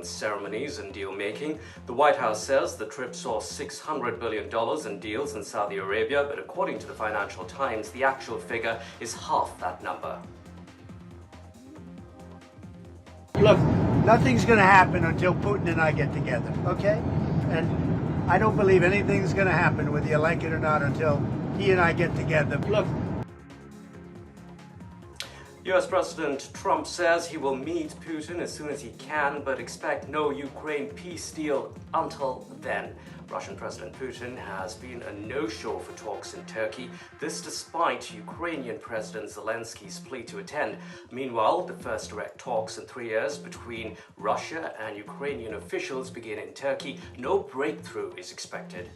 ceremonies and deal-making. The White House says the trip saw $600 billion in deals in Saudi Arabia, but according to the Financial Times, the actual figure is half that number. Look, nothing's going to happen until Putin and I get together, okay? And I don't believe anything's going to happen, whether you like it or not, until he and I get together. Look. US President Trump says he will meet Putin as soon as he can, but expect no Ukraine peace deal until then. Russian President Putin has been a no-show for talks in Turkey, this despite Ukrainian President Zelensky's plea to attend. Meanwhile, the first direct talks in 3 years between Russia and Ukrainian officials begin in Turkey. No breakthrough is expected.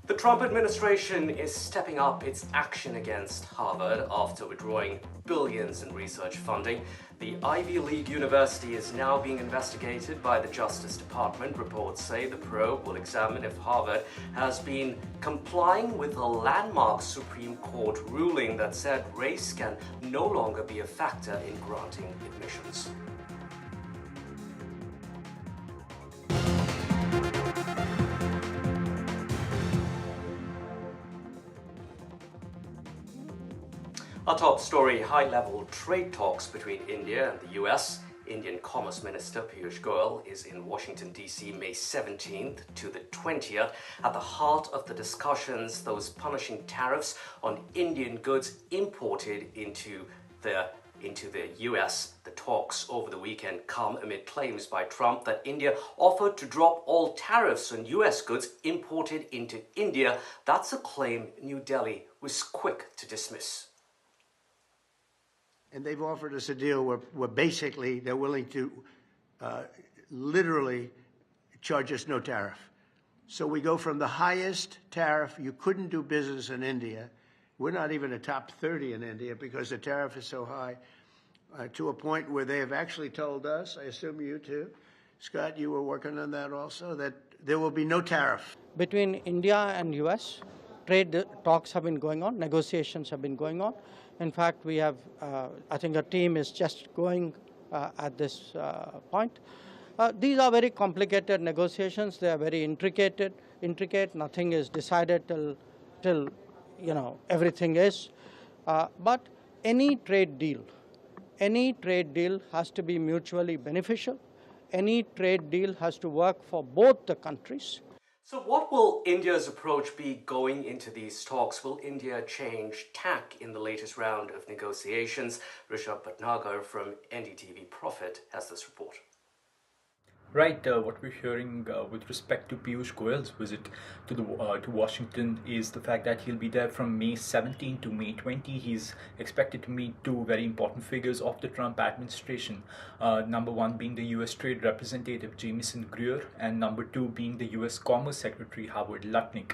The Trump administration is stepping up its action against Harvard after withdrawing billions in research funding. The Ivy League university is now being investigated by the Justice Department. Reports say the probe will examine if Harvard has been complying with a landmark Supreme Court ruling that said race can no longer be a factor in granting admissions. Our top story, high-level trade talks between India and the US. Indian Commerce Minister Piyush Goyal is in Washington, D.C. May 17th to the 20th. At the heart of the discussions, those punishing tariffs on Indian goods imported into the US. The talks over the weekend come amid claims by Trump that India offered to drop all tariffs on US goods imported into India. That's a claim New Delhi was quick to dismiss. And they've offered us a deal where basically they're willing to literally charge us no tariff. So we go from the highest tariff, you couldn't do business in India, we're not even a top 30 in India because the tariff is so high, to a point where they have actually told us, I assume you too, Scott, you were working on that also, that there will be no tariff. Between India and US, trade talks have been going on, negotiations have been going on. In fact, we have, I think a team is just going at this point. These are very complicated negotiations. They are very intricate. Nothing is decided till everything is. But any trade deal has to be mutually beneficial. Any trade deal has to work for both the countries. So what will India's approach be going into these talks? Will India change tack in the latest round of negotiations? Rishabh Bhatnagar from NDTV Profit has this report. Right, what we're hearing with respect to Piyush Goyal's visit to Washington is the fact that he'll be there from May 17 to May 20. He's expected to meet two very important figures of the Trump administration. Number one being the U.S. Trade Representative Jamieson Greer, and number two being the U.S. Commerce Secretary Howard Lutnick.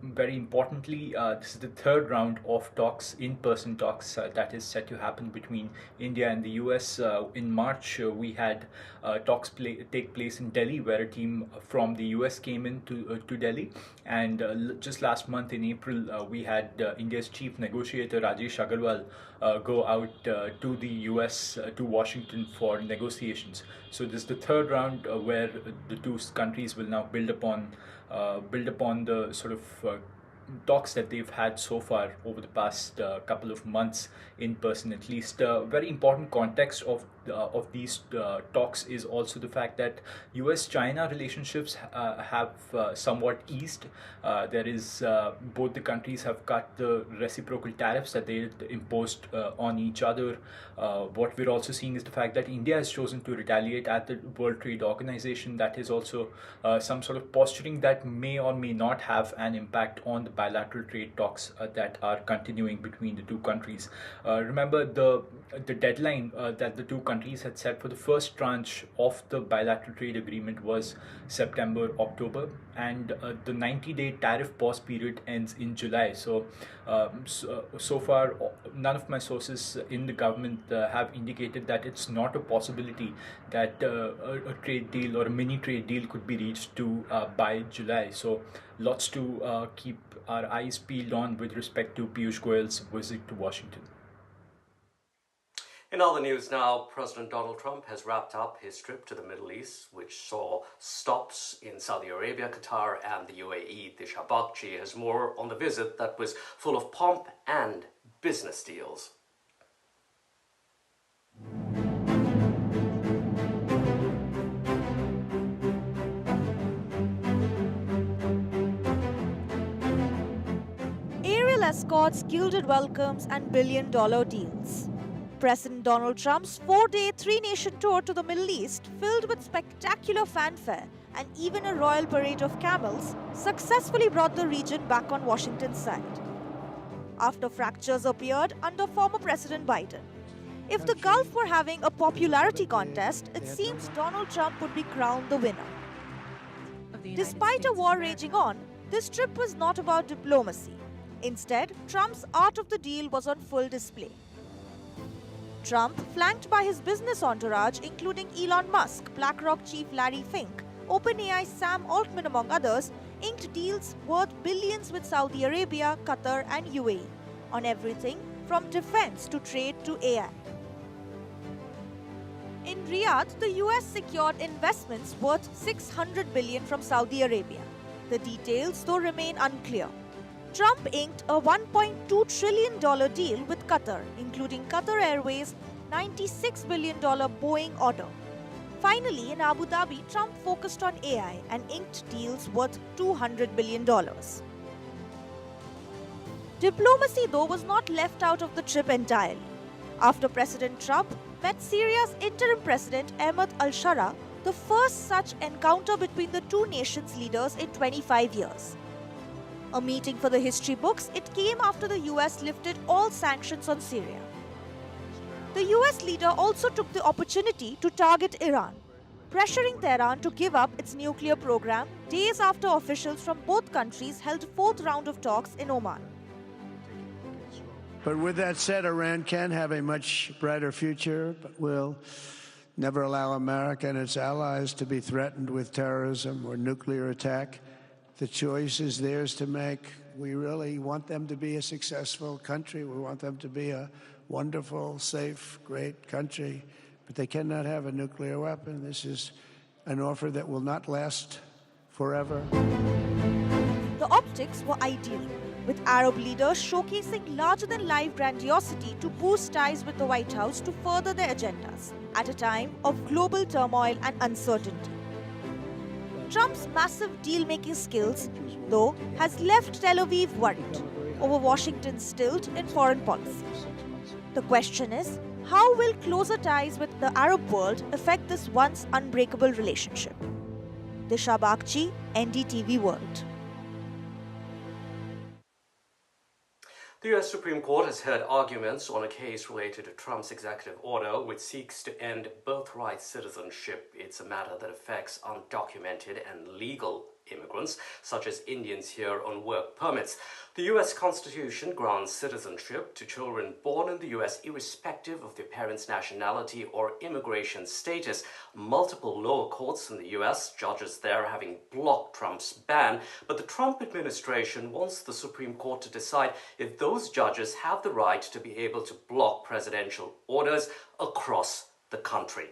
Very importantly, this is the third round of talks, in-person talks, that is set to happen between India and the U.S. In March, we had talks take place in Delhi, where a team from the US came in to Delhi, and just last month in April we had India's chief negotiator Rajesh Agarwal go out to the US, to Washington for negotiations. So this is the third round where the two countries will now build upon the sort of talks that they've had so far over the past couple of months in person. At least very important context of these talks is also the fact that US-China relationships have somewhat eased. There is both the countries have cut the reciprocal tariffs that they imposed on each other. What we're also seeing is the fact that India has chosen to retaliate at the World Trade Organization. That is also some sort of posturing that may or may not have an impact on the bilateral trade talks that are continuing between the two countries. Remember the deadline that the two countries had set for the first tranche of the bilateral trade agreement was September-October, and the 90-day tariff pause period ends in July. So so far none of my sources in the government have indicated that it's not a possibility that a trade deal or a mini trade deal could be reached by July. So lots to keep our eyes peeled on with respect to Piyush Goyal's visit to Washington. In other news now, President Donald Trump has wrapped up his trip to the Middle East, which saw stops in Saudi Arabia, Qatar, and the UAE. Disha Bakshi has more on the visit that was full of pomp and business deals. Aerial escorts, gilded welcomes, and billion-dollar deals. President Donald Trump's 4-day, 3-nation tour to the Middle East, filled with spectacular fanfare and even a royal parade of camels, successfully brought the region back on Washington's side, after fractures appeared under former President Biden. If the Gulf were having a popularity contest, it seems Donald Trump would be crowned the winner. Despite a war raging on, this trip was not about diplomacy. Instead, Trump's art of the deal was on full display. Trump, flanked by his business entourage including Elon Musk, BlackRock chief Larry Fink, OpenAI Sam Altman among others, inked deals worth billions with Saudi Arabia, Qatar and UAE on everything from defense to trade to AI. In Riyadh, the US secured investments worth $600 billion from Saudi Arabia. The details, though, remain unclear. Trump inked a $1.2 trillion deal with Qatar, including Qatar Airways' $96 billion Boeing order. Finally, in Abu Dhabi, Trump focused on AI and inked deals worth $200 billion. Diplomacy, though, was not left out of the trip entirely. After President Trump met Syria's interim president Ahmed al-Shara, the first such encounter between the two nations' leaders in 25 years. A meeting for the history books, it came after the US lifted all sanctions on Syria. The US leader also took the opportunity to target Iran, pressuring Tehran to give up its nuclear program days after officials from both countries held a fourth round of talks in Oman. But with that said, Iran can have a much brighter future, but will never allow America and its allies to be threatened with terrorism or nuclear attack. The choice is theirs to make. We really want them to be a successful country. We want them to be a wonderful, safe, great country. But they cannot have a nuclear weapon. This is an offer that will not last forever. The optics were ideal, with Arab leaders showcasing larger-than-life grandiosity to boost ties with the White House to further their agendas at a time of global turmoil and uncertainty. Trump's massive deal-making skills, though, has left Tel Aviv worried over Washington's tilt in foreign policy. The question is, how will closer ties with the Arab world affect this once unbreakable relationship? Disha Bakshi, NDTV World. The US Supreme Court has heard arguments on a case related to Trump's executive order, which seeks to end birthright citizenship. It's a matter that affects undocumented and legal immigrants, such as Indians here on work permits. The US Constitution grants citizenship to children born in the US irrespective of their parents' nationality or immigration status. Multiple lower courts in the US, judges there having blocked Trump's ban, but the Trump administration wants the Supreme Court to decide if those judges have the right to be able to block presidential orders across the country.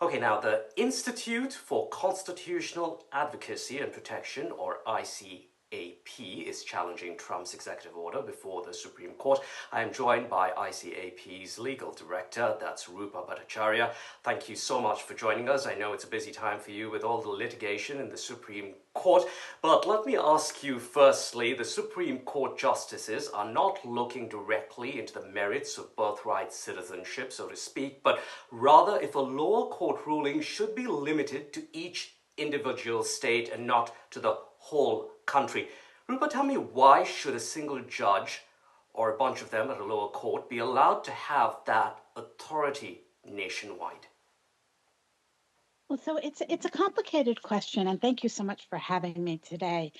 Okay, now the Institute for Constitutional Advocacy and Protection, or ICAP, is challenging Trump's executive order before the Supreme Court. I am joined by ICAP's legal director, that's Rupa Bhattacharya. Thank you so much for joining us. I know it's a busy time for you with all the litigation in the Supreme Court, but let me ask you firstly, the Supreme Court justices are not looking directly into the merits of birthright citizenship, so to speak, but rather if a lower court ruling should be limited to each individual state and not to the whole country. Rupa, tell me, why should a single judge or a bunch of them at a lower court be allowed to have that authority nationwide? Well, so it's a complicated question, and thank you so much for having me today.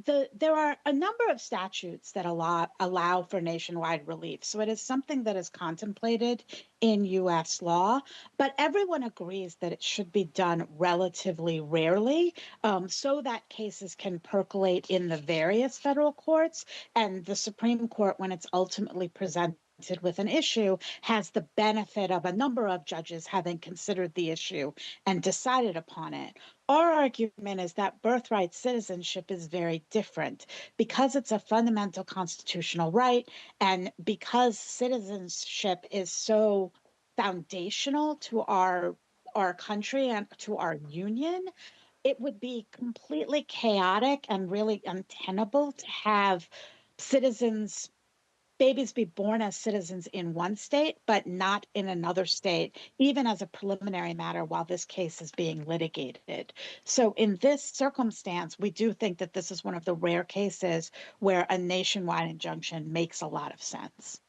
There are a number of statutes that allow for nationwide relief, so it is something that is contemplated in U.S. law, but everyone agrees that it should be done relatively rarely, so that cases can percolate in the various federal courts, and the Supreme Court, when it's ultimately presented with an issue has the benefit of a number of judges having considered the issue and decided upon it. Our argument is that birthright citizenship is very different because it's a fundamental constitutional right, and because citizenship is so foundational to our country and to our union. It would be completely chaotic and really untenable to have citizens babies be born as citizens in one state, but not in another state, even as a preliminary matter while this case is being litigated. So in this circumstance, we do think that this is one of the rare cases where a nationwide injunction makes a lot of sense.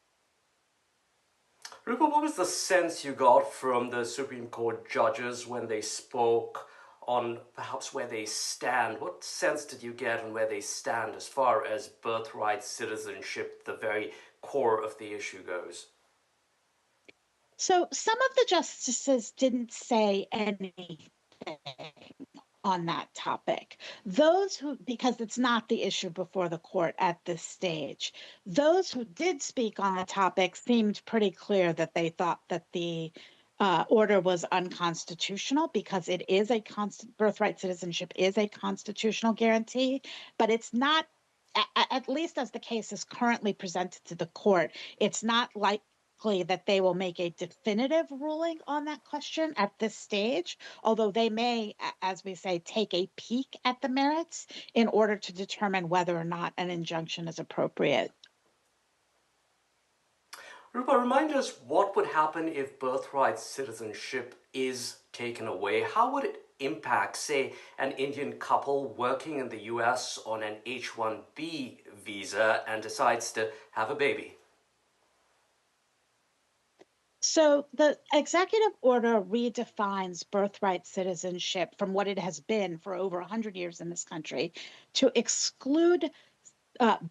Rupa, what was the sense you got from the Supreme Court judges when they spoke on perhaps where they stand? What sense did you get on where they stand as far as birthright citizenship, the very core of the issue, goes? So some of the justices didn't say anything on that topic. Those who, because it's not the issue before the court at this stage, those who did speak on the topic seemed pretty clear that they thought that the order was unconstitutional because it is birthright citizenship is a constitutional guarantee, but it's not, at least as the case is currently presented to the court, it's not likely that they will make a definitive ruling on that question at this stage, although they may, as we say, take a peek at the merits in order to determine whether or not an injunction is appropriate. Rupa, remind us what would happen if birthright citizenship is taken away. How would it impact, say, an Indian couple working in the US on an H-1B visa and decides to have a baby? So the executive order redefines birthright citizenship from what it has been for over 100 years in this country to exclude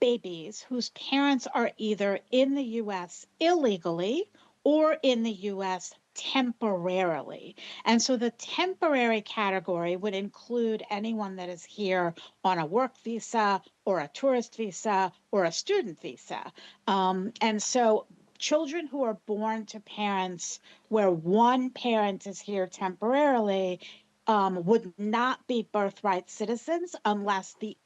babies whose parents are either in the U.S. illegally or in the U.S. temporarily. And so the temporary category would include anyone that is here on a work visa or a tourist visa or a student visa. And so children who are born to parents where one parent is here temporarily would not be birthright citizens unless the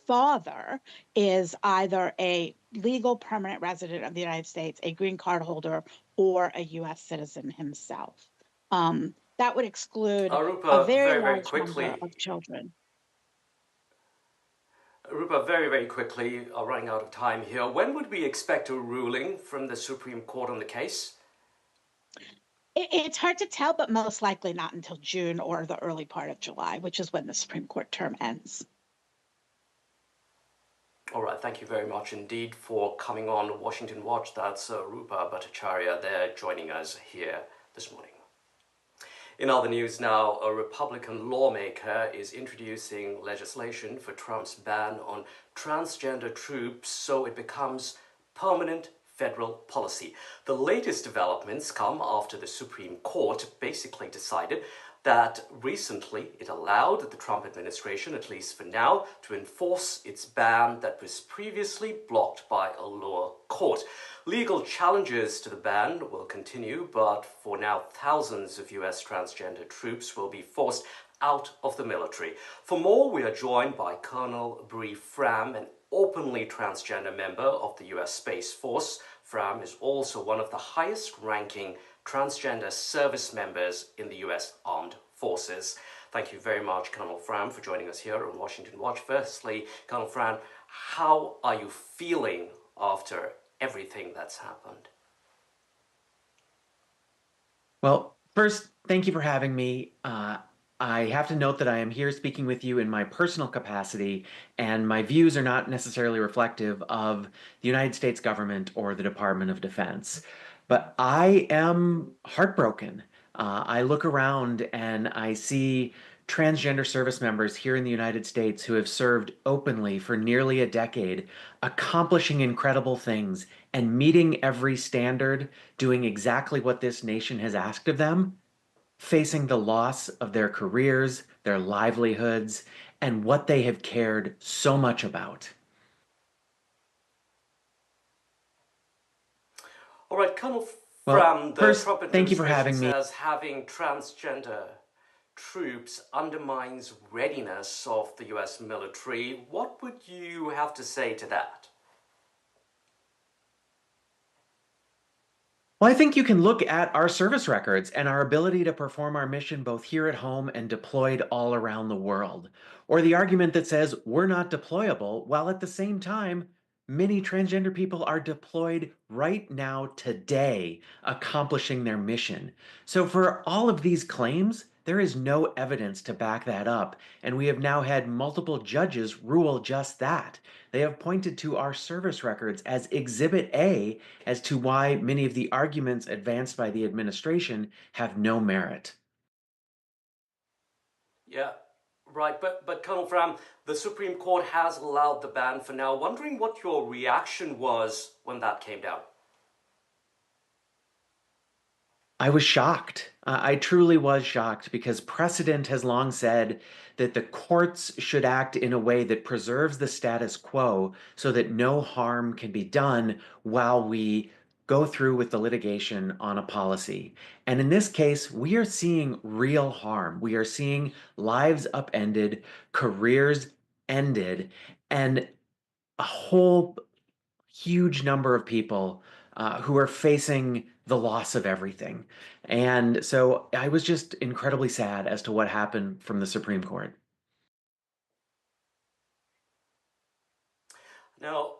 father is either a legal permanent resident of the United States, a green card holder, or a U.S. citizen himself. That would exclude Rupa, a very very large quickly. number of children. Rupa, very quickly, running out of time here. When would we expect a ruling from the Supreme Court on the case? It's hard to tell, but most likely not until June or the early part of July, which is when the Supreme Court term ends. All right, thank you very much indeed for coming on Washington Watch. That's Rupa Bhattacharya there joining us here this morning. In other news now, a Republican lawmaker is introducing legislation for Trump's ban on transgender troops so it becomes permanent federal policy. The latest developments come after the Supreme Court basically decided that recently it allowed the Trump administration, at least for now, to enforce its ban that was previously blocked by a lower court. Legal challenges to the ban will continue, but for now, thousands of US transgender troops will be forced out of the military. For more, we are joined by Colonel Bree Fram, an openly transgender member of the US Space Force. Fram is also one of the highest-ranking transgender service members in the US Armed Forces. Thank you very much, Colonel Fram, for joining us here on Washington Watch. Firstly, Colonel Fram, how are you feeling after everything that's happened? Well, first, thank you for having me. I have to note that I am here speaking with you in my personal capacity, and my views are not necessarily reflective of the United States government or the Department of Defense. But I am heartbroken. I look around and I see transgender service members here in the United States who have served openly for nearly a decade, accomplishing incredible things and meeting every standard, doing exactly what this nation has asked of them, facing the loss of their careers, their livelihoods, and what they have cared so much about. All right, Colonel Well, Fram, the first, Trump thank you for having administration me. says having transgender troops undermines readiness of the US military. What would you have to say to that? Well, I think you can look at our service records and our ability to perform our mission both here at home and deployed all around the world. Or the argument that says we're not deployable, while at the same time, many transgender people are deployed right now, today, accomplishing their mission. So for all of these claims, there is no evidence to back that up. And we have now had multiple judges rule just that. They have pointed to our service records as Exhibit A as to why many of the arguments advanced by the administration have no merit. Yeah, right. But Colonel Fram, the Supreme Court has allowed the ban for now. Wondering what your reaction was when that came down. I was shocked. I truly was shocked because precedent has long said that the courts should act in a way that preserves the status quo so that no harm can be done while we go through with the litigation on a policy. And in this case, we are seeing real harm. We are seeing lives upended, careers ended, and a whole huge number of people who are facing the loss of everything. And so I was just incredibly sad as to what happened from the Supreme Court. Now,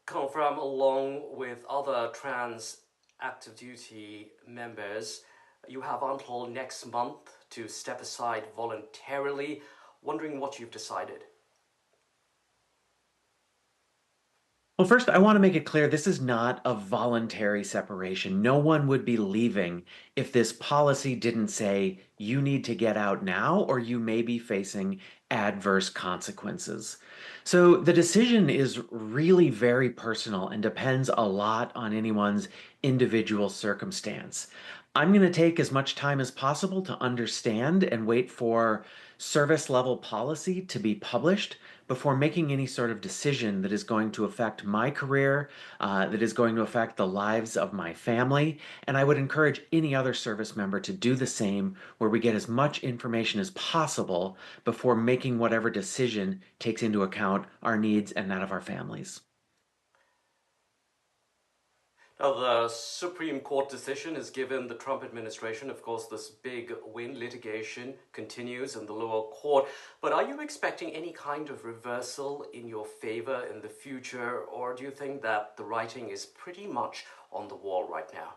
Colonel Fram, along with other trans active duty members, you have until next month to step aside voluntarily. Wondering what you've decided. Well, first, I want to make it clear this is not a voluntary separation. No one would be leaving if this policy didn't say you need to get out now or you may be facing adverse consequences. So the decision is really very personal and depends a lot on anyone's individual circumstance. I'm going to take as much time as possible to understand and wait for service level policy to be published before making any sort of decision that is going to affect my career, that is going to affect the lives of my family. And I would encourage any other service member to do the same, where we get as much information as possible before making whatever decision takes into account our needs and that of our families. Now, the Supreme Court decision has given the Trump administration, of course, this big win. Litigation continues in the lower court. But are you expecting any kind of reversal in your favor in the future, or do you think that the writing is pretty much on the wall right now?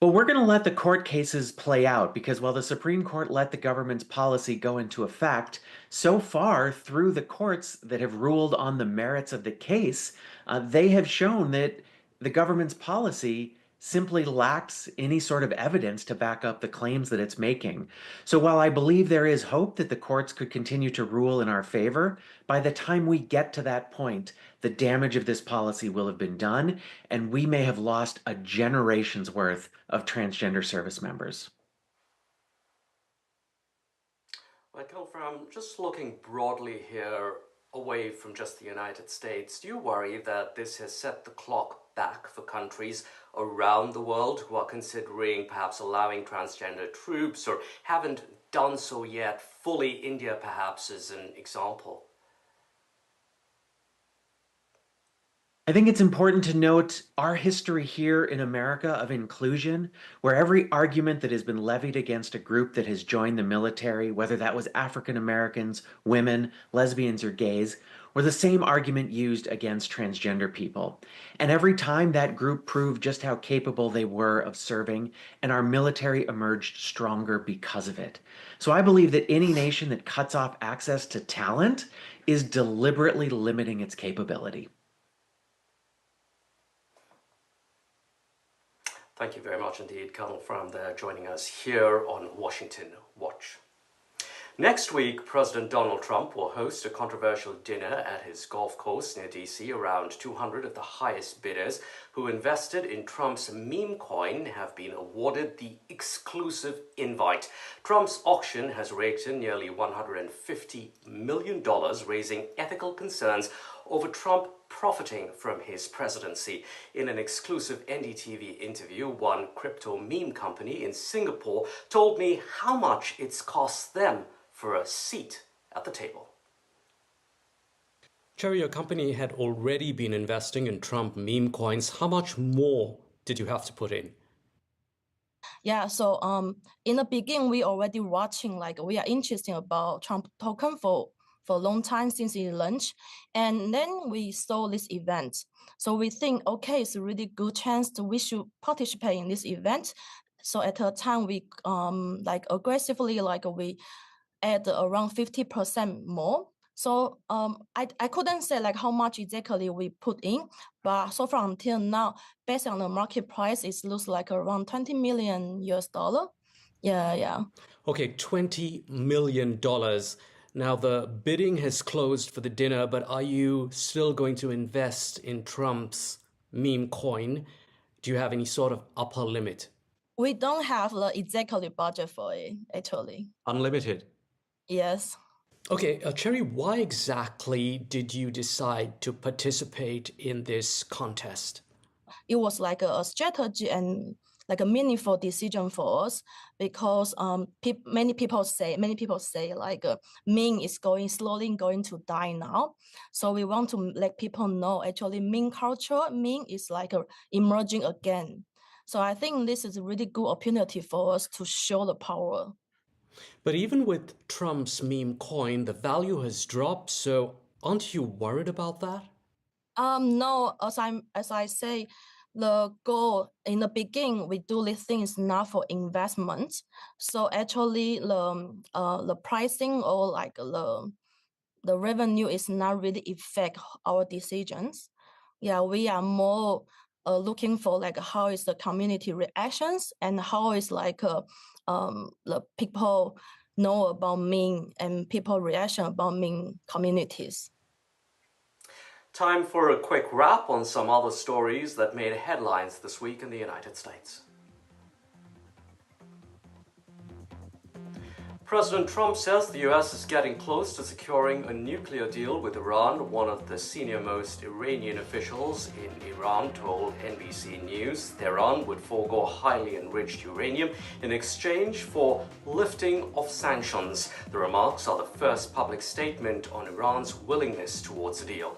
Well, we're going to let the court cases play out because while the Supreme Court let the government's policy go into effect, so far through the courts that have ruled on the merits of the case, they have shown that the government's policy simply lacks any sort of evidence to back up the claims that it's making. So while I believe there is hope that the courts could continue to rule in our favor, by the time we get to that point, the damage of this policy will have been done, and we may have lost a generation's worth of transgender service members. Michael, from just looking broadly here, away from just the United States, do you worry that this has set the clock back for countries around the world who are considering perhaps allowing transgender troops or haven't done so yet fully? India perhaps is an example. I think it's important to note our history here in America of inclusion, where every argument that has been levied against a group that has joined the military, whether that was African Americans, women, lesbians, or gays, were the same argument used against transgender people. And every time that group proved just how capable they were of serving, and our military emerged stronger because of it. So I believe that any nation that cuts off access to talent is deliberately limiting its capability. Thank you very much indeed, Colonel Fram, there joining us here on Washington Watch. Next week, President Donald Trump will host a controversial dinner at his golf course near DC. Around 200 of the highest bidders who invested in Trump's meme coin have been awarded the exclusive invite. Trump's auction has raked in nearly $150 million, raising ethical concerns over Trump profiting from his presidency. In an exclusive NDTV interview, one crypto meme company in Singapore told me how much it's cost them for a seat at the table. Cherry, your company had already been investing in Trump meme coins. How much more did you have to put in? Yeah, so in the beginning, we already watching, like we are interested about Trump token for a long time since it launched. And then we saw this event. So we think, okay, it's a really good chance we should participate in this event. So at the time, we aggressively, we add around 50% more. So I couldn't say how much exactly we put in, but so far until now, based on the market price, it looks like around $20 million US. Yeah. Okay, $20 million. Now the bidding has closed for the dinner, but are you still going to invest in Trump's meme coin? Do you have any sort of upper limit? We don't have the exactly budget for it, actually. Unlimited? Yes. Okay, Cherry, why exactly did you decide to participate in this contest? It was like a strategy and like a meaningful decision for us because many people say meme is slowly going to die now. So we want to let people know actually meme is emerging again. So I think this is a really good opportunity for us to show the power. But even with Trump's meme coin, the value has dropped. So aren't you worried about that? No, as I say, the goal in the beginning, we do these things not for investment. So actually, the pricing or the revenue is not really affect our decisions. Yeah, we are more looking for how is the community reactions and how is the people know about meme and people reaction about meme communities. Time for a quick wrap on some other stories that made headlines this week in the United States. President Trump says the US is getting close to securing a nuclear deal with Iran. One of the senior-most Iranian officials in Iran told NBC News Tehran would forego highly enriched uranium in exchange for lifting of sanctions. The remarks are the first public statement on Iran's willingness towards a deal.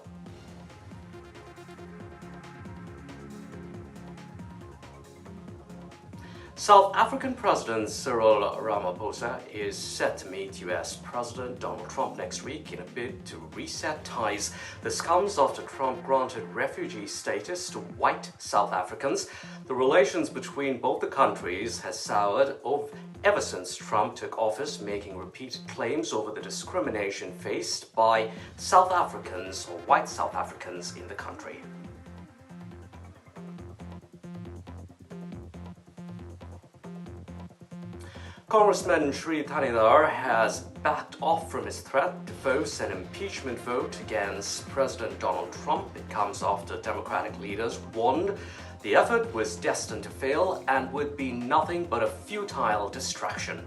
South African President Cyril Ramaphosa is set to meet US President Donald Trump next week in a bid to reset ties. This comes after Trump granted refugee status to white South Africans. The relations between both the countries has soured ever since Trump took office, making repeated claims over the discrimination faced by South Africans or white South Africans in the country. Congressman Sri Thanidar has backed off from his threat to force an impeachment vote against President Donald Trump. It comes after Democratic leaders warned the effort was destined to fail and would be nothing but a futile distraction.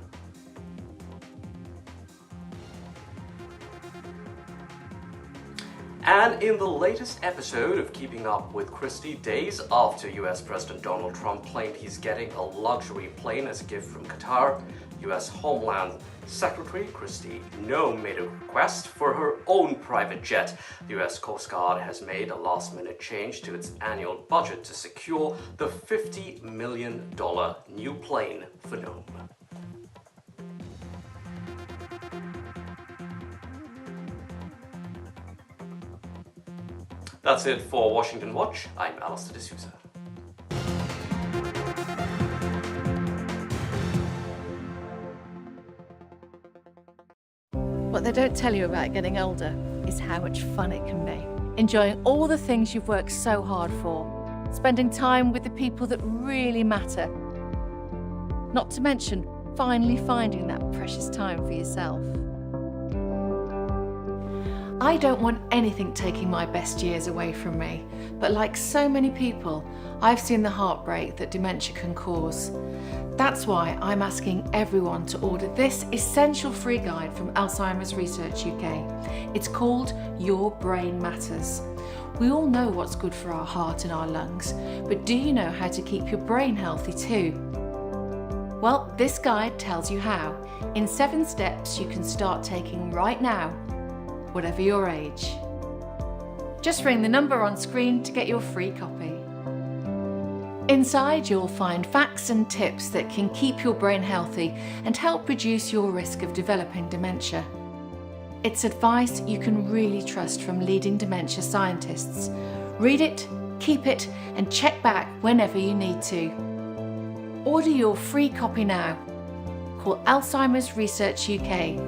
And in the latest episode of Keeping Up with Christie, days after US President Donald Trump claimed he's getting a luxury plane as a gift from Qatar, US Homeland Secretary Christie Noem made a request for her own private jet. The US Coast Guard has made a last-minute change to its annual budget to secure the $50 million new plane for Noem. That's it for Washington Watch. I'm Allister D'Souza. What they don't tell you about getting older is how much fun it can be. Enjoying all the things you've worked so hard for. Spending time with the people that really matter. Not to mention, finally finding that precious time for yourself. I don't want anything taking my best years away from me, but like so many people, I've seen the heartbreak that dementia can cause. That's why I'm asking everyone to order this essential free guide from Alzheimer's Research UK. It's called Your Brain Matters. We all know what's good for our heart and our lungs, but do you know how to keep your brain healthy too? Well, this guide tells you how, in 7 steps you can start taking right now, whatever your age. Just ring the number on screen to get your free copy. Inside you'll find facts and tips that can keep your brain healthy and help reduce your risk of developing dementia. It's advice you can really trust from leading dementia scientists. Read it, keep it, and check back whenever you need to. Order your free copy now. Call Alzheimer's Research UK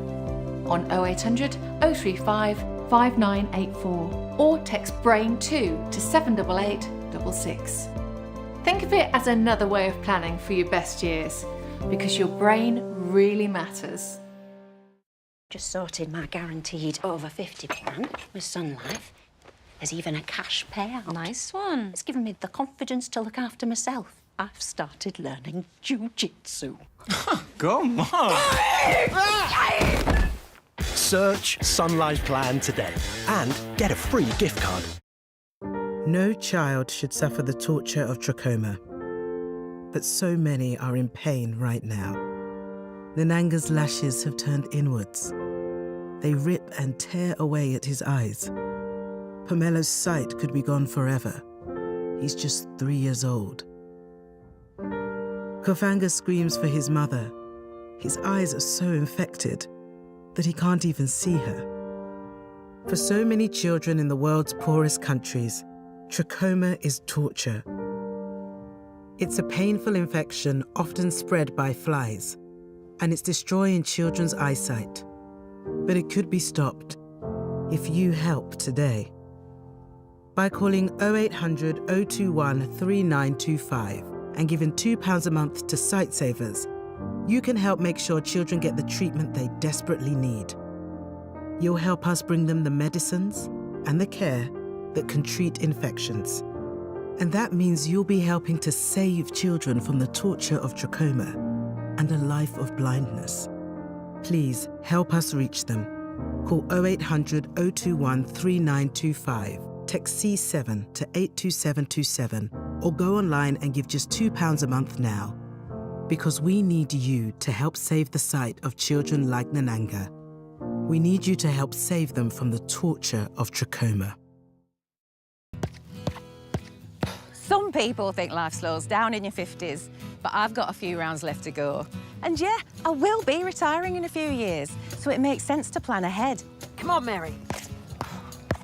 on 0800 035 5984 or text BRAIN2 to 78866. Think of it as another way of planning for your best years, because your brain really matters. Just sorted my guaranteed over 50 plan with Sun Life. There's even a cash payout. Nice one. It's given me the confidence to look after myself. I've started learning jiu-jitsu. Come on! Search Sun Life Plan today and get a free gift card. No child should suffer the torture of trachoma, but so many are in pain right now. Nananga's lashes have turned inwards. They rip and tear away at his eyes. Pamelo's sight could be gone forever. He's just 3 years old. Kofanga screams for his mother. His eyes are so infected that he can't even see her. For so many children in the world's poorest countries, trachoma is torture. It's a painful infection often spread by flies, and it's destroying children's eyesight. But it could be stopped if you help today. By calling 0800 021 3925 and giving £2 a month to Sightsavers, you can help make sure children get the treatment they desperately need. You'll help us bring them the medicines and the care that can treat infections. And that means you'll be helping to save children from the torture of trachoma and a life of blindness. Please help us reach them. Call 0800 021 3925, text C7 to 82727, or go online and give just £2 a month now. Because we need you to help save the sight of children like Nananga. We need you to help save them from the torture of trachoma. Some people think life slows down in your 50s, but I've got a few rounds left to go. And yeah, I will be retiring in a few years, so it makes sense to plan ahead. Come on, Mary.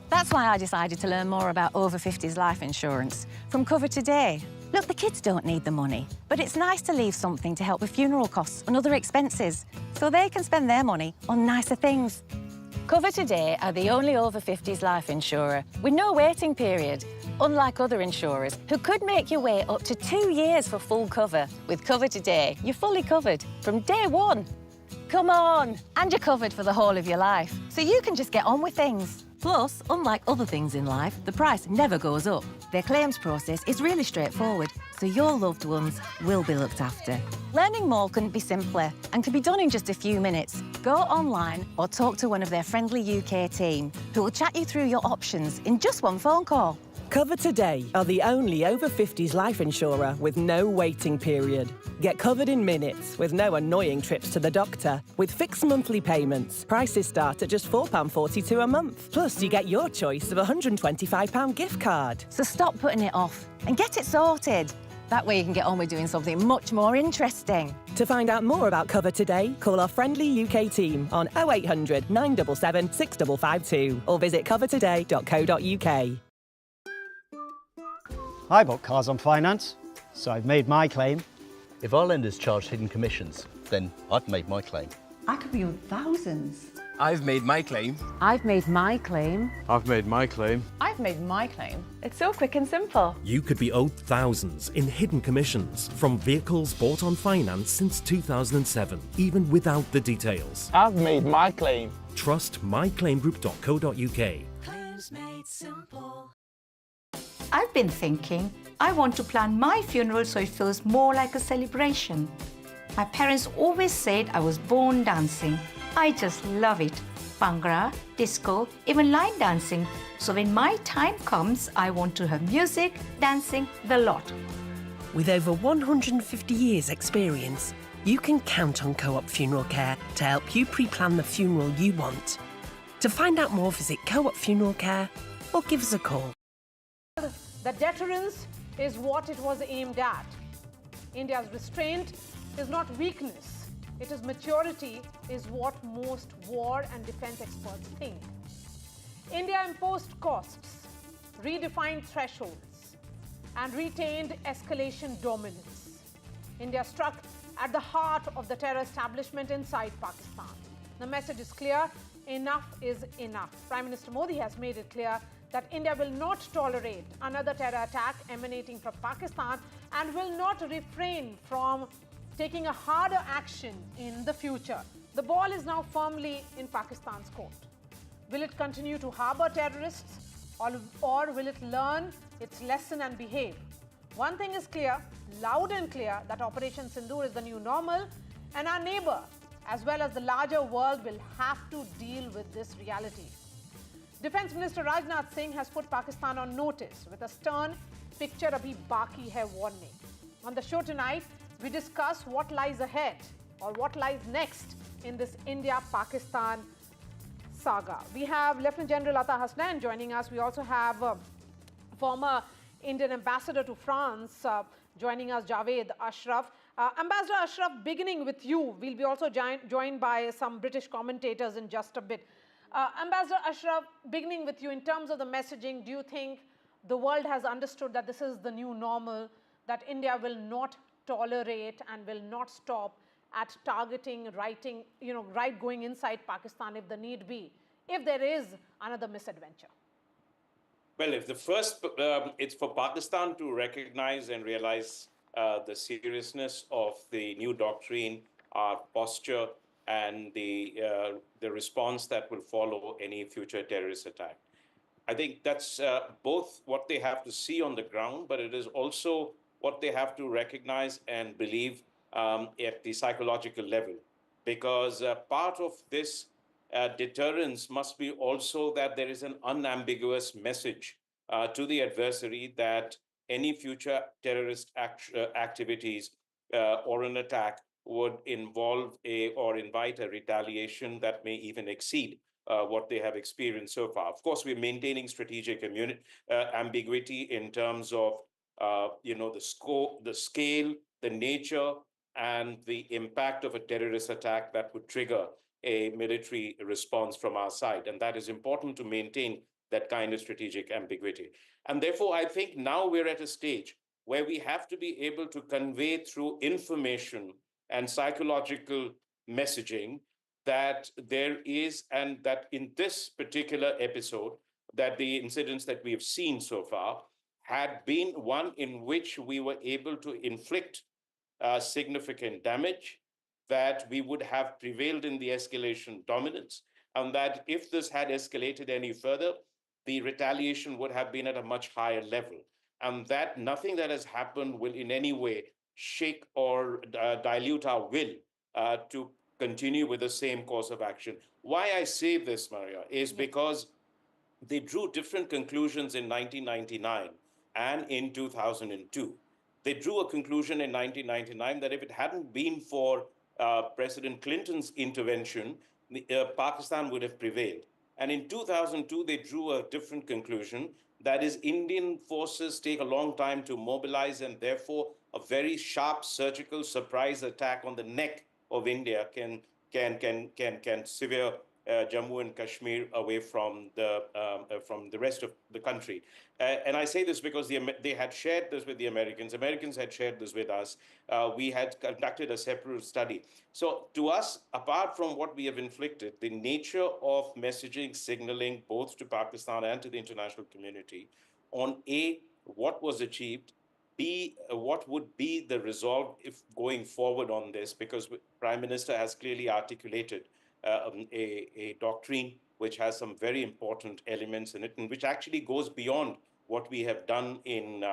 That's why I decided to learn more about over 50s life insurance from Cover Today. Look, the kids don't need the money, but it's nice to leave something to help with funeral costs and other expenses, so they can spend their money on nicer things. Cover Today are the only over 50s life insurer with no waiting period, unlike other insurers who could make you wait up to 2 years for full cover. With Cover Today, you're fully covered from day one. Come on! And you're covered for the whole of your life, so you can just get on with things. Plus, unlike other things in life, the price never goes up. Their claims process is really straightforward, so your loved ones will be looked after. Learning more couldn't be simpler and can be done in just a few minutes. Go online or talk to one of their friendly UK team, who will chat you through your options in just one phone call. Cover Today are the only over 50s life insurer with no waiting period. Get covered in minutes with no annoying trips to the doctor. With fixed monthly payments, prices start at just £4.42 a month. Plus, you get your choice of a £125 gift card. So stop putting it off and get it sorted. That way you can get on with doing something much more interesting. To find out more about Cover Today, call our friendly UK team on 0800 977 6552 or visit covertoday.co.uk. I bought cars on finance, so I've made my claim. If our lenders charge hidden commissions, then I've made my claim. I could be on thousands. I've made my claim. I've made my claim. I've made my claim. I've made my claim. It's so quick and simple. You could be owed thousands in hidden commissions from vehicles bought on finance since 2007, even without the details. I've made my claim. Trust myclaimgroup.co.uk. Claims made simple. I've been thinking, I want to plan my funeral so it feels more like a celebration. My parents always said I was born dancing. I just love it. Bhangra, disco, even line dancing. So when my time comes, I want to have music, dancing, the lot. With over 150 years' experience, you can count on Co-op Funeral Care to help you pre-plan the funeral you want. To find out more, visit Co-op Funeral Care or give us a call. The deterrence is what it was aimed at. India's restraint is not weakness. It is maturity, is what most war and defense experts think. India imposed costs, redefined thresholds, and retained escalation dominance. India struck at the heart of the terror establishment inside Pakistan. The message is clear: enough is enough. Prime Minister Modi has made it clear that India will not tolerate another terror attack emanating from Pakistan and will not refrain from taking a harder action in the future. The ball is now firmly in Pakistan's court. Will it continue to harbor terrorists, or will it learn its lesson and behave? One thing is clear, loud and clear, that Operation Sindoor is the new normal, and our neighbor, as well as the larger world, will have to deal with this reality. Defense Minister Rajnath Singh has put Pakistan on notice with a stern "picture abhi baki hai" warning. On the show tonight, we discuss what lies ahead, or what lies next in this India-Pakistan saga. We have Lieutenant General Ata Hasnain joining us. We also have former Indian ambassador to France joining us, Javed Ashraf. Ambassador Ashraf, beginning with you, we'll be also joined by some British commentators in just a bit. Ambassador Ashraf, beginning with you, in terms of the messaging, do you think the world has understood that this is the new normal, that India will not tolerate and will not stop at targeting, right going inside Pakistan if the need be, if there is another misadventure? Well, if the first, it's for Pakistan to recognize and realize the seriousness of the new doctrine, our posture, and the response that will follow any future terrorist attack. I think that's both what they have to see on the ground, but it is also what they have to recognize and believe at the psychological level. Because part of this deterrence must be also that there is an unambiguous message to the adversary that any future terrorist activities or an attack would involve or invite a retaliation that may even exceed what they have experienced so far. Of course, we're maintaining strategic ambiguity in terms of the scope, the scale, the nature, and the impact of a terrorist attack that would trigger a military response from our side. And that is important to maintain that kind of strategic ambiguity. And therefore, I think now we're at a stage where we have to be able to convey through information and psychological messaging that there is, and that in this particular episode, that the incidents that we have seen so far had been one in which we were able to inflict significant damage, that we would have prevailed in the escalation dominance, and that if this had escalated any further, the retaliation would have been at a much higher level, and that nothing that has happened will in any way shake or dilute our will to continue with the same course of action. Why I say this, Maria, is because they drew different conclusions in 1999 and in 2002. They drew a conclusion in 1999 that if it hadn't been for President Clinton's intervention, Pakistan would have prevailed. And in 2002, they drew a different conclusion. That is, Indian forces take a long time to mobilize, and therefore a very sharp surgical surprise attack on the neck of India can sever Jammu and Kashmir away from the rest of the country. And I say this because they had shared this with the Americans. Americans had shared this with us. We had conducted a separate study. So to us, apart from what we have inflicted, the nature of messaging, signaling, both to Pakistan and to the international community, on A, what was achieved, B, what would be the resolve if going forward on this, because Prime Minister has clearly articulated a doctrine which has some very important elements in it, and which actually goes beyond what we have done in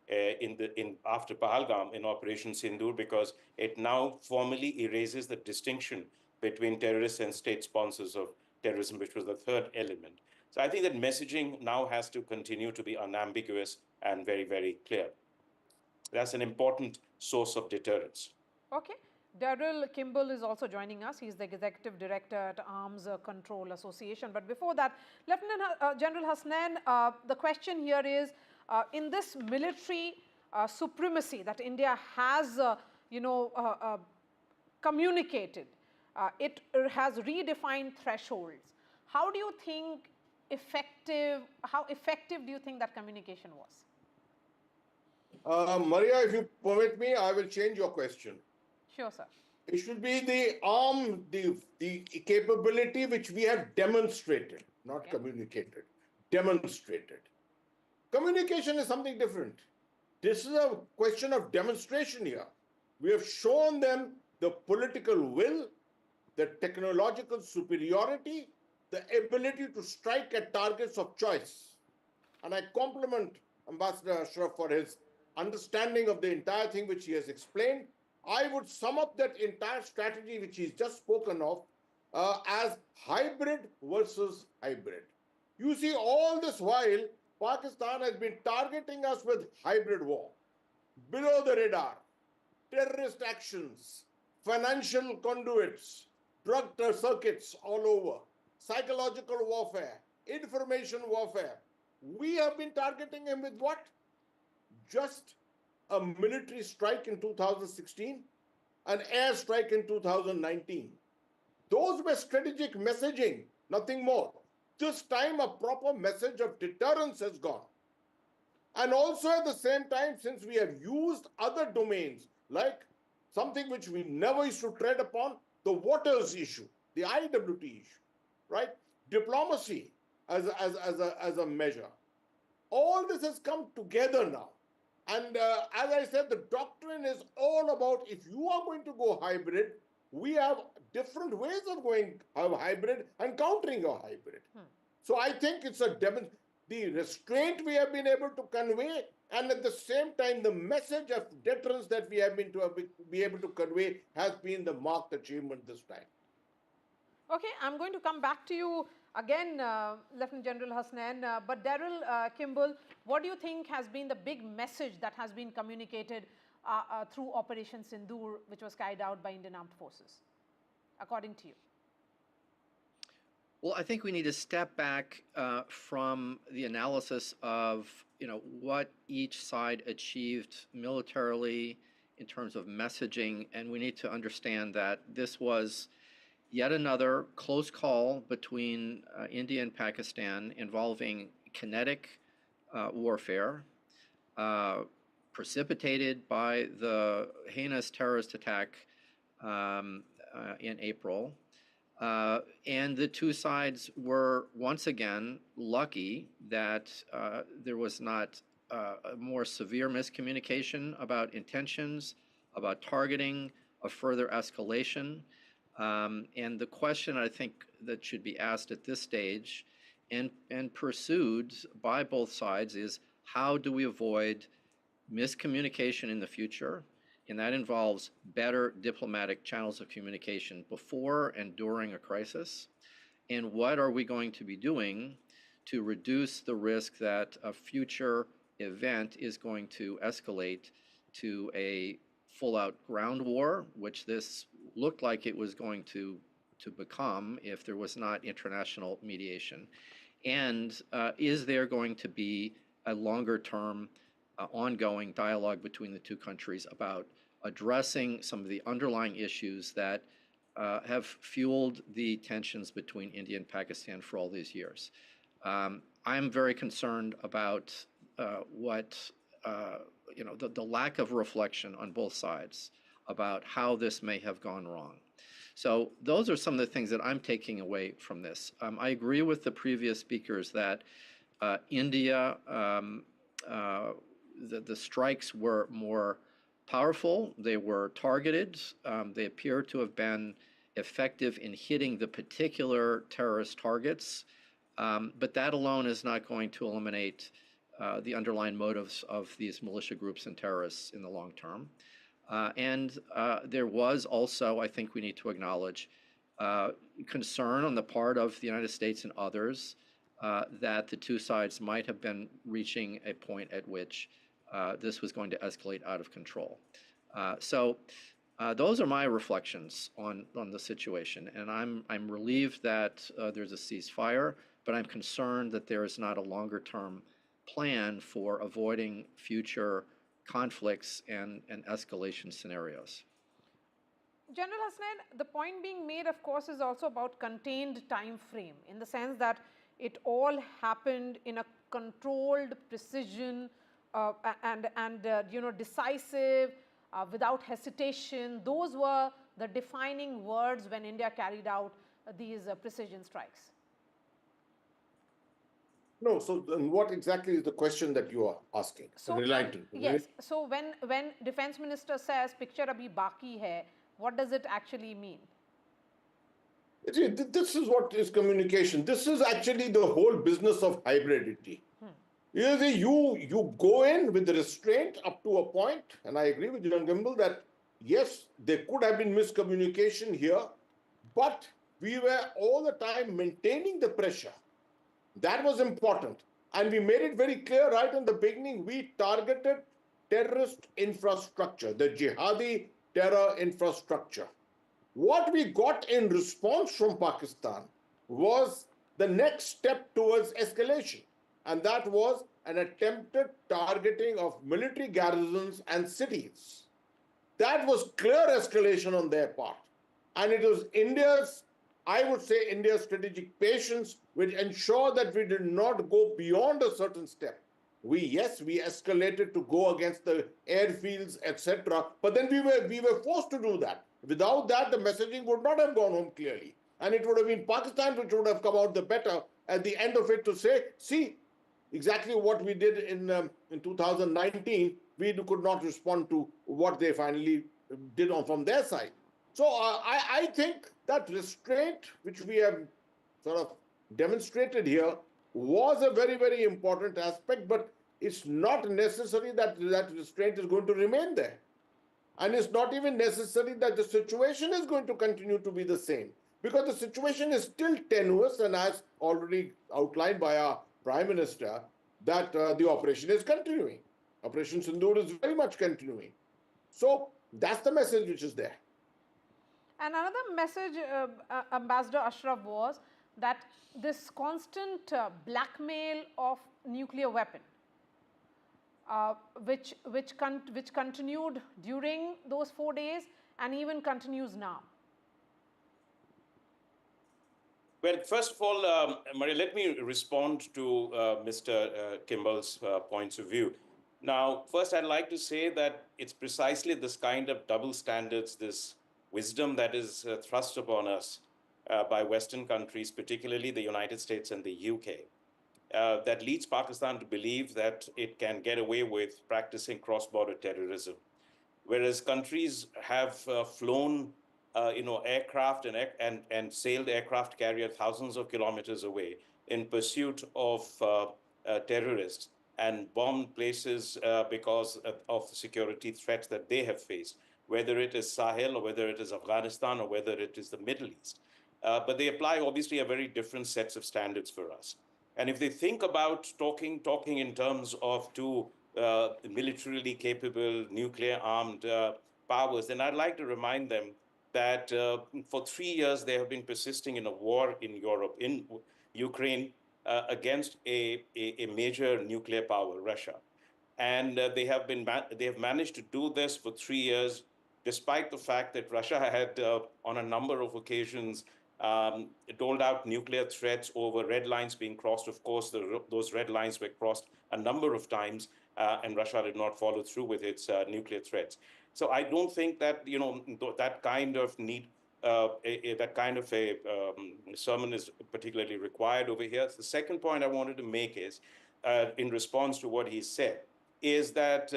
after Pahalgam in Operation Sindoor, because it now formally erases the distinction between terrorists and state sponsors of terrorism, which was the third element. So I think that messaging now has to continue to be unambiguous and very, very clear. That's an important source of deterrence. Okay. Daryl Kimball is also joining us. He's the Executive Director at Arms Control Association. But before that, Lieutenant General Hasnain, the question here is, in this military supremacy that India has, communicated, it has redefined thresholds. How do you think how effective do you think that communication was? Maria, if you permit me, I will change your question. Sure, sir. It should be the capability which we have demonstrated, not communicated, demonstrated. Communication is something different. This is a question of demonstration here. We have shown them the political will, the technological superiority, the ability to strike at targets of choice. And I compliment Ambassador Ashraf for his understanding of the entire thing which he has explained. I would sum up that entire strategy which he's just spoken of as hybrid versus hybrid. You see, all this while, Pakistan has been targeting us with hybrid war. Below the radar, terrorist actions, financial conduits, drug circuits all over, psychological warfare, information warfare. We have been targeting him with what? Just a military strike in 2016, an air strike in 2019. Those were strategic messaging, nothing more. This time a proper message of deterrence has gone. And also at the same time, since we have used other domains, like something which we never used to tread upon, the waters issue, the IWT issue, right? Diplomacy as a measure. All this has come together now. And as I said, the doctrine is all about, if you are going to go hybrid, we have different ways of going hybrid and countering a hybrid. So I think it's the restraint we have been able to convey, and at the same time, the message of deterrence that we have been able to convey has been the marked achievement this time. Okay, I'm going to come back to you again, Lieutenant General Hasnain. But Daryl Kimball, what do you think has been the big message that has been communicated through Operation Sindoor, which was carried out by Indian Armed Forces, according to you? Well, I think we need to step back from the analysis of, what each side achieved militarily in terms of messaging, and we need to understand that this was yet another close call between India and Pakistan involving kinetic warfare, precipitated by the heinous terrorist attack in April. And the two sides were once again lucky that there was not a more severe miscommunication about intentions, about targeting, a further escalation. And the question I think that should be asked at this stage and pursued by both sides is, how do we avoid miscommunication in the future? And that involves better diplomatic channels of communication before and during a crisis. And what are we going to be doing to reduce the risk that a future event is going to escalate to a full-out ground war, which this looked like it was going to become if there was not international mediation? And is there going to be a longer-term ongoing dialogue between the two countries about addressing some of the underlying issues that have fueled the tensions between India and Pakistan for all these years? I'm very concerned about the lack of reflection on both sides about how this may have gone wrong. So those are some of the things that I'm taking away from this. I agree with the previous speakers that India, the strikes were more powerful, they were targeted, they appear to have been effective in hitting the particular terrorist targets, but that alone is not going to eliminate the underlying motives of these militia groups and terrorists in the long term. And there was also, I think we need to acknowledge, concern on the part of the United States and others that the two sides might have been reaching a point at which this was going to escalate out of control. So those are my reflections on the situation, and I'm relieved that there's a ceasefire, but I'm concerned that there is not a longer-term plan for avoiding future conflicts and escalation scenarios. General Hasnain, the point being made, of course, is also about contained time frame, in the sense that it all happened in a controlled precision and decisive, without hesitation. Those were the defining words when India carried out these precision strikes. No, so then what exactly is the question that you are asking? So, yes, so when Defense Minister says picture abhi baki hai, what does it actually mean? This is what is communication. This is actually the whole business of hybridity. You go in with restraint up to a point, and I agree with John Gimble that yes, there could have been miscommunication here, but we were all the time maintaining the pressure. That was important. And we made it very clear right in the beginning, we targeted terrorist infrastructure, the jihadi terror infrastructure. What we got in response from Pakistan was the next step towards escalation. And that was an attempted targeting of military garrisons and cities. That was clear escalation on their part. And it was India's strategic patience which ensured that we did not go beyond a certain step. We escalated to go against the airfields, etc. But then we were forced to do that. Without that, the messaging would not have gone home clearly. And it would have been Pakistan which would have come out the better at the end of it to say, see, exactly what we did in 2019, we could not respond to what they finally did from their side. So I think that restraint, which we have sort of demonstrated here, was a very, very important aspect, but it's not necessary that that restraint is going to remain there. And it's not even necessary that the situation is going to continue to be the same, because the situation is still tenuous, and as already outlined by our Prime Minister, that the operation is continuing. Operation Sindoor is very much continuing. So that's the message which is there. And another message, Ambassador Ashraf, was that this constant blackmail of nuclear weapon, which continued during those 4 days and even continues now. Well, first of all, Maria, let me respond to Mr. Kimball's points of view. Now, first, I'd like to say that it's precisely this kind of double standards, this wisdom that is thrust upon us by Western countries, particularly the United States and the UK, that leads Pakistan to believe that it can get away with practicing cross-border terrorism. Whereas countries have flown aircraft and sailed aircraft carrier thousands of kilometers away in pursuit of terrorists and bombed places because of the security threats that they have faced, whether it is Sahel or whether it is Afghanistan or whether it is the Middle East. But they apply obviously a very different sets of standards for us. And if they think about talking in terms of two militarily capable, nuclear-armed powers, then I'd like to remind them that for 3 years they have been persisting in a war in Europe, in Ukraine, against a major nuclear power, Russia. And they have managed to do this for 3 years, despite the fact that Russia had, on a number of occasions, doled out nuclear threats over red lines being crossed. Of course, those red lines were crossed a number of times, and Russia did not follow through with its nuclear threats. So I don't think that that kind of sermon is particularly required over here. The second point I wanted to make is, in response to what he said, is that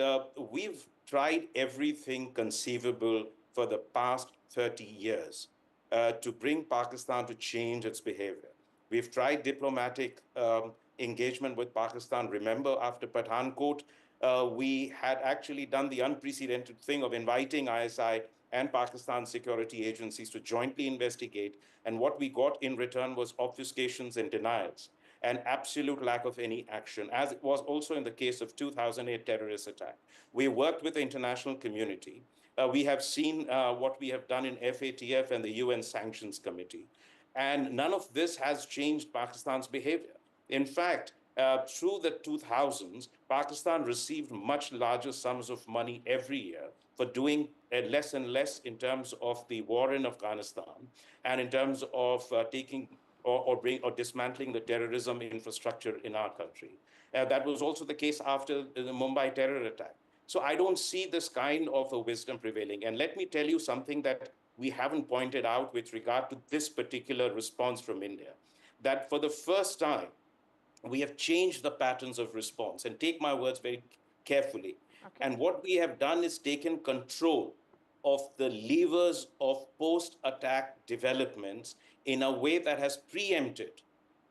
we've tried everything conceivable for the past 30 years to bring Pakistan to change its behavior. We've tried diplomatic engagement with Pakistan. Remember, after Pathankot, we had actually done the unprecedented thing of inviting ISI and Pakistan security agencies to jointly investigate. And what we got in return was obfuscations and denials and absolute lack of any action, as it was also in the case of 2008 terrorist attack. We worked with the international community. We have seen what we have done in FATF and the UN Sanctions Committee. And none of this has changed Pakistan's behavior. In fact, through the 2000s, Pakistan received much larger sums of money every year for doing less and less in terms of the war in Afghanistan and in terms of taking or dismantling the terrorism infrastructure in our country. That was also the case after the Mumbai terror attack. So I don't see this kind of a wisdom prevailing. And let me tell you something that we haven't pointed out with regard to this particular response from India, that for the first time, we have changed the patterns of response. And take my words very carefully. Okay. And what we have done is taken control of the levers of post-attack developments in a way that has preempted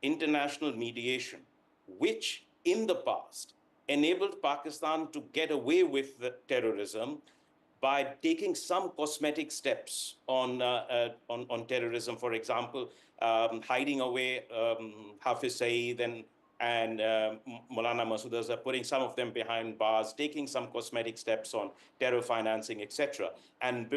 international mediation, which in the past enabled Pakistan to get away with the terrorism by taking some cosmetic steps on terrorism. For example, hiding away Hafiz Saeed and Maulana Masood Azhar, putting some of them behind bars, taking some cosmetic steps on terror financing, etc. And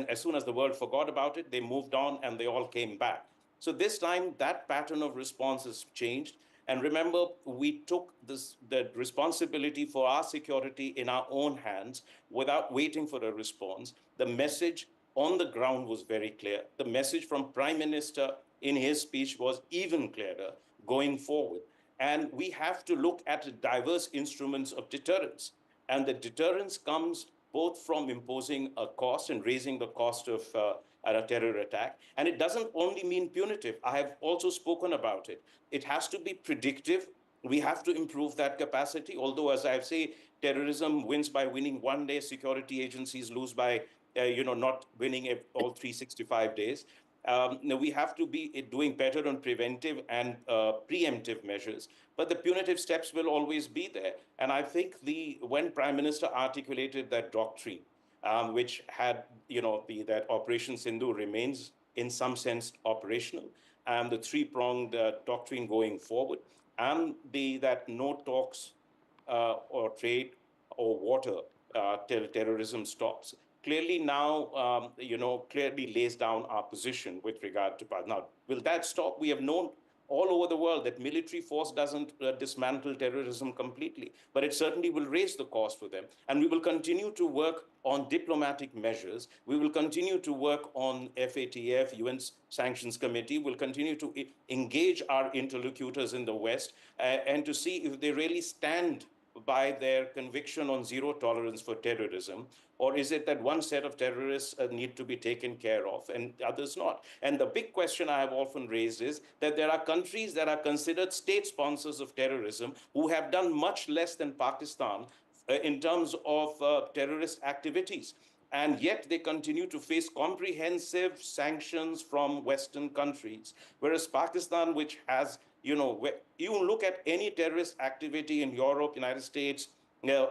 as soon as the world forgot about it, they moved on and they all came back. So this time, that pattern of response has changed. And remember, we took the responsibility for our security in our own hands without waiting for a response. The message on the ground was very clear. The message from Prime Minister in his speech was even clearer going forward. And we have to look at diverse instruments of deterrence. And the deterrence comes both from imposing a cost and raising the cost of a terror attack. And it doesn't only mean punitive. I have also spoken about it. It has to be predictive. We have to improve that capacity. Although, as I say, terrorism wins by winning one day, security agencies lose by not winning all 365 days. We have to be doing better on preventive and preemptive measures, but the punitive steps will always be there. And I think when Prime Minister articulated that doctrine, which had, that Operation Sindhu remains in some sense operational, and the three-pronged doctrine going forward, and that no talks or trade or water till terrorism stops. Clearly now, clearly lays down our position with regard to Pakistan. Now, will that stop? We have known all over the world that military force doesn't dismantle terrorism completely, but it certainly will raise the cost for them. And we will continue to work on diplomatic measures. We will continue to work on FATF, UN Sanctions Committee. We'll continue to engage our interlocutors in the West and to see if they really stand by their conviction on zero tolerance for terrorism, or is it that one set of terrorists need to be taken care of and others not? And the big question I have often raised is that there are countries that are considered state sponsors of terrorism who have done much less than Pakistan in terms of terrorist activities. And yet they continue to face comprehensive sanctions from Western countries, whereas Pakistan, which has you look at any terrorist activity in Europe, United States,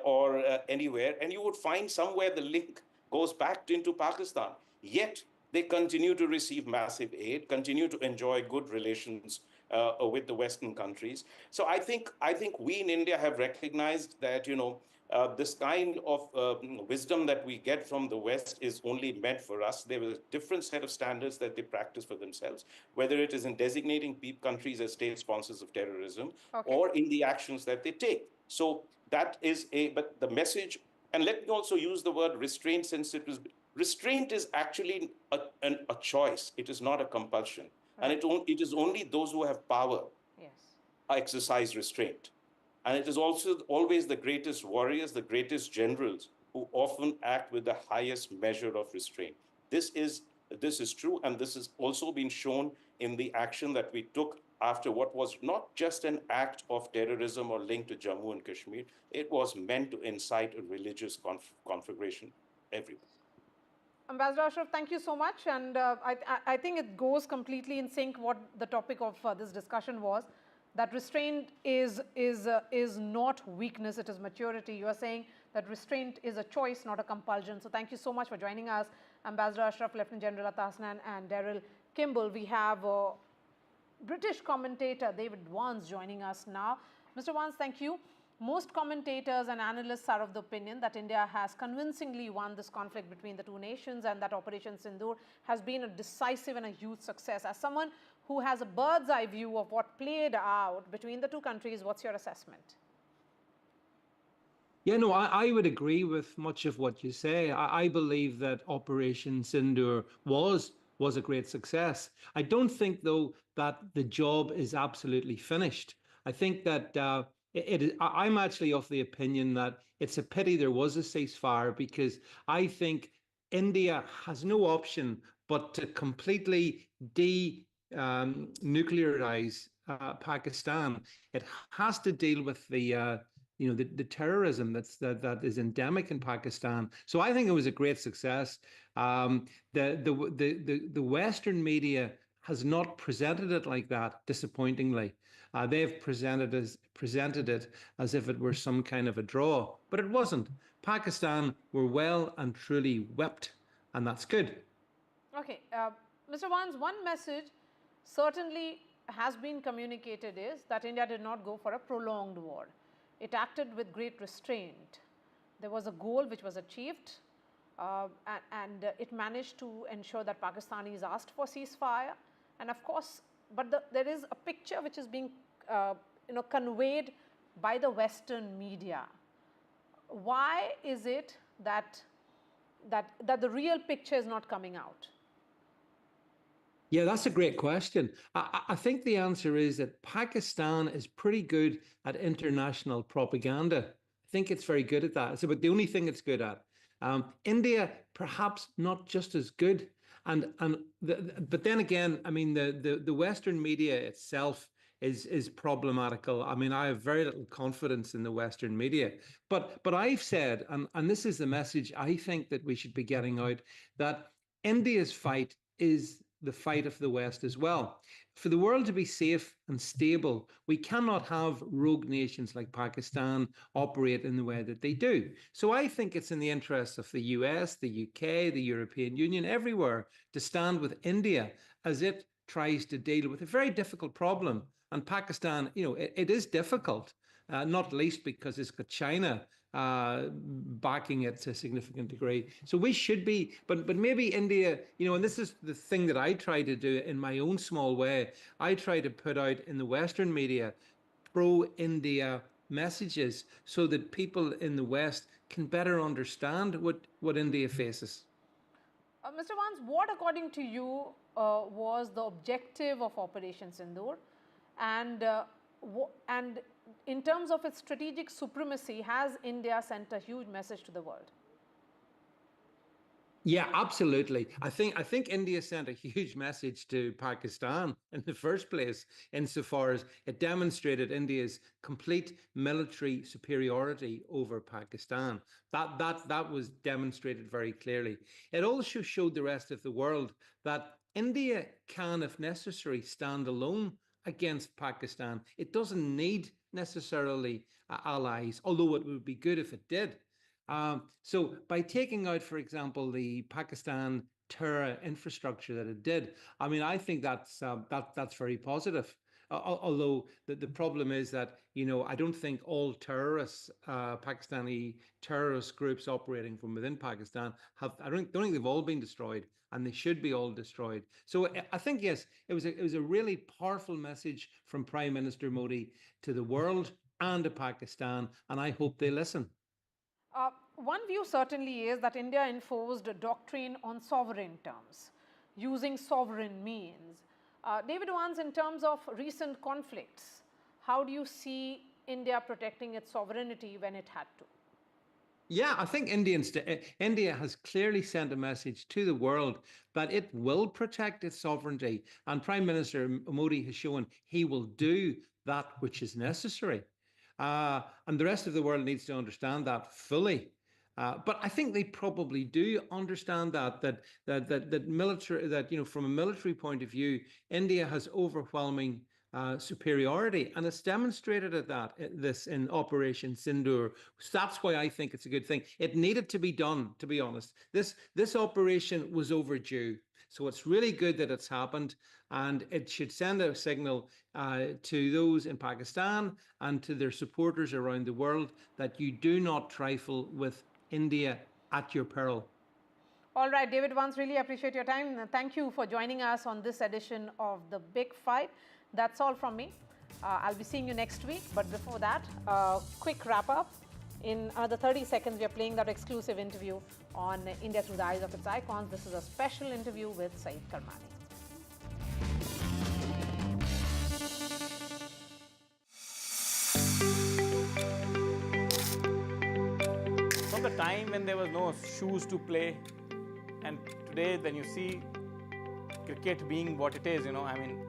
or anywhere, and you would find somewhere the link goes back into Pakistan. Yet they continue to receive massive aid, continue to enjoy good relations with the Western countries. So I think we in India have recognized that this kind of wisdom that we get from the West is only meant for us. There is a different set of standards that they practice for themselves, whether it is in designating countries as state sponsors of terrorism or in the actions that they take. So that is but the message, and let me also use the word restraint, since restraint is actually a choice. It is not a compulsion. Right. And it is only those who have power exercise restraint. And it is also always the greatest warriors, the greatest generals who often act with the highest measure of restraint. This is true, and this has also been shown in the action that we took after what was not just an act of terrorism or linked to Jammu and Kashmir. It was meant to incite a religious conflagration everywhere. Ambassador Ashraf, thank you so much. And I think it goes completely in sync what the topic of this discussion was. that restraint is not weakness, it is maturity. You are saying that restraint is a choice, not a compulsion. So thank you so much for joining us, Ambassador Ashraf, Lieutenant General Atta Hasnan and Daryl Kimball. We have British commentator David Vance joining us now. Mr. Vance, thank you. Most commentators and analysts are of the opinion that India has convincingly won this conflict between the two nations and that Operation Sindoor has been a decisive and a huge success. As someone who has a bird's eye view of what played out between the two countries, what's your assessment? Yeah, no, I would agree with much of what you say. I believe that Operation Sindoor was a great success. I don't think, though, that the job is absolutely finished. I think that I'm actually of the opinion that it's a pity there was a ceasefire, because I think India has no option but to completely denuclearize Pakistan. It has to deal with the terrorism that is endemic in Pakistan. So I think it was a great success. The Western media has not presented it like that, disappointingly. They've presented it as if it were some kind of a draw, but it wasn't. Pakistan were well and truly whipped, and that's good. Okay, Mr. Vance, one message certainly has been communicated is that India did not go for a prolonged war. It acted with great restraint. There was a goal which was achieved, and it managed to ensure that Pakistanis asked for ceasefire. And of course, but there is a picture which is being conveyed by the Western media. Why is it that the real picture is not coming out? Yeah, that's a great question. I think the answer is that Pakistan is pretty good at international propaganda. I think it's very good at that. It's about the only thing it's good at. India, perhaps not just as good. But then again, I mean, the Western media itself is problematical. I mean, I have very little confidence in the Western media. But I've said, and this is the message I think that we should be getting out, that India's fight is the fight of the West as well. For the world to be safe and stable, we cannot have rogue nations like Pakistan operate in the way that they do. So I think it's in the interests of the US, the UK, the European Union, everywhere, to stand with India as it tries to deal with a very difficult problem. And Pakistan, it is difficult, not least because it's got China backing it to a significant degree. So we should be, but maybe India, and this is the thing that I try to do in my own small way. I try to put out in the Western media pro-India messages so that people in the West can better understand what India faces. Mr. Vance, what according to you was the objective of Operation Sindoor, and in terms of its strategic supremacy, has India sent a huge message to the world? Yeah, absolutely. I think India sent a huge message to Pakistan in the first place, insofar as it demonstrated India's complete military superiority over Pakistan. That was demonstrated very clearly. It also showed the rest of the world that India can, if necessary, stand alone against Pakistan. It doesn't need necessarily allies, although it would be good if it did. So by taking out, for example, the Pakistan terror infrastructure that it did, I mean, I think that's very positive. Although the problem is that, I don't think all terrorists, Pakistani terrorist groups operating from within Pakistan I don't think they've all been destroyed, and they should be all destroyed. So I think, yes, it was a really powerful message from Prime Minister Modi to the world and to Pakistan, and I hope they listen. One view certainly is that India enforced a doctrine on sovereign terms, using sovereign means. David Vance, in terms of recent conflicts, how do you see India protecting its sovereignty when it had to? Yeah, I think India has clearly sent a message to the world that it will protect its sovereignty, and Prime Minister Modi has shown he will do that which is necessary. And the rest of the world needs to understand that fully. But I think they probably do understand that military, from a military point of view, India has overwhelming superiority, and it's demonstrated this in Operation Sindoor. That's why I think it's a good thing. It needed to be done, to be honest. This operation was overdue, so it's really good that it's happened, and it should send a signal to those in Pakistan and to their supporters around the world that you do not trifle with India at your peril. All right, David Vance, really appreciate your time. Thank you for joining us on this edition of The Big Five. That's all from me. I'll be seeing you next week. But before that, quick wrap up. In another 30 seconds, we are playing that exclusive interview on India Through the Eyes of Its Icons. This is a special interview with Saeed Karmani. From the time when there was no shoes to play, and today when you see cricket being what it is, I mean,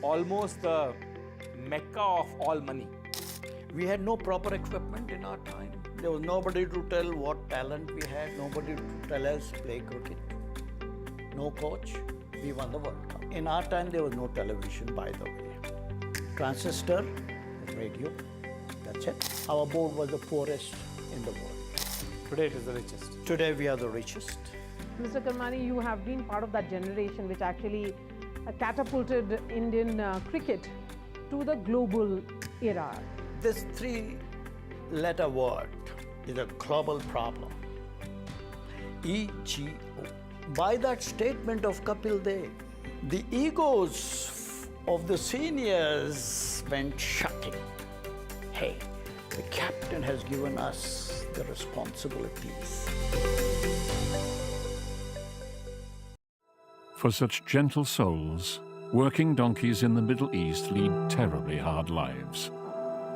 almost the mecca of all money. We had no proper equipment in our time. There was nobody to tell what talent we had, nobody to tell us play cricket. No coach, we won the World Cup. In our time, there was no television, by the way. Transistor, radio, that's it. Our board was the poorest in the world. Today it is the richest. Today we are the richest. Mr. Karmani, you have been part of that generation which actually catapulted Indian cricket to the global era. This three-letter word is a global problem. EGO. By that statement of Kapil Dev, the egos of the seniors went shutting. Hey, the captain has given us the responsibilities. For such gentle souls, working donkeys in the Middle East lead terribly hard lives.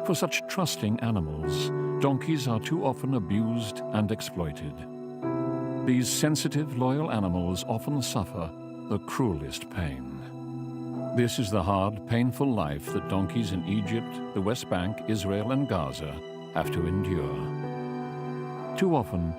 For such trusting animals, donkeys are too often abused and exploited. These sensitive, loyal animals often suffer the cruelest pain. This is the hard, painful life that donkeys in Egypt, the West Bank, Israel, and Gaza have to endure. Too often,